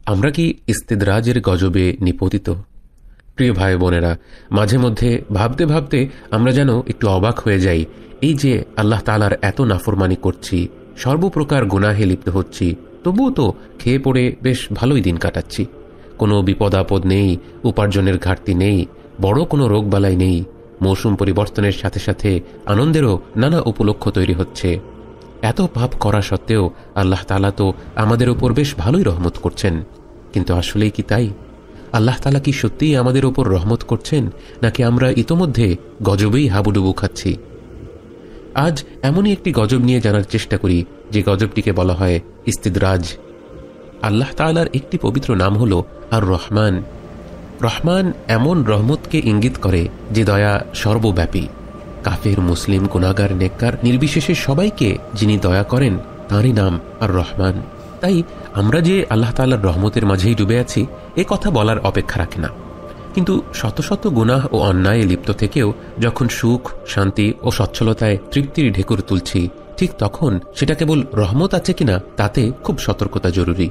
আমরা কি ইস্তেদরাজের গজবে নিপতিত? প্রিয় ভাই বোনেরা, মাঝে মধ্যে ভাবতে ভাবতে আমরা যেন একটু অবাক হয়ে যাই। এই যে আল্লাহ তাআলার এত নাফরমানি করছি, সর্বপ্রকার গুনাহে লিপ্ত হচ্ছি, তবুও তো খেয়ে পড়ে বেশ ভালোই দিন কাটাচ্ছি। কোনো বিপদ আপদ নেই, উপার্জনের ঘাটতি নেই, বড় কোনো রোগবালাই নেই। মৌসুম পরিবর্তনের সাথে সাথে আনন্দেরও নানা উপলক্ষ তৈরি হচ্ছে। এত পাপ করা সত্ত্বেও আল্লাহ তাআলা তো আমাদের উপর বেশ ভালোই রহমত করছেন। কিন্তু আসলেই কি তাই? আল্লাহ তাআলা কি সত্যিই আমাদের উপর রহমত করছেন, নাকি আমরা ইতোমধ্যে গজবেই হাবুডুবু খাচ্ছি? আজ এমনই একটি গজব নিয়ে জানার চেষ্টা করি, যে গজবটিকে বলা হয় ইস্তিদরাজ। আল্লাহ তাআলার একটি পবিত্র নাম হল আর রহমান। রহমান এমন রহমতকে ইঙ্গিত করে যে দয়া সর্বব্যাপী। কাফের, মুসলিম, গুনাহগার, নেককার নির্বিশেষে সবাইকে যিনি দয়া করেন তাঁরই নাম আর রহমান। তাই আমরা যে আল্লাহ তাআলার রহমতের মাঝেই ডুবে আছি, এ কথা বলার অপেক্ষা রাখে না। কিন্তু শত শত গুনাহ ও অন্যায়ে লিপ্ত থেকেও যখন সুখ, শান্তি ও সচ্ছলতায় তৃপ্তির ঢেকুর তুলছি, ঠিক তখন সেটা কেবল রহমত আছে কিনা তাতে খুব সতর্কতা জরুরি।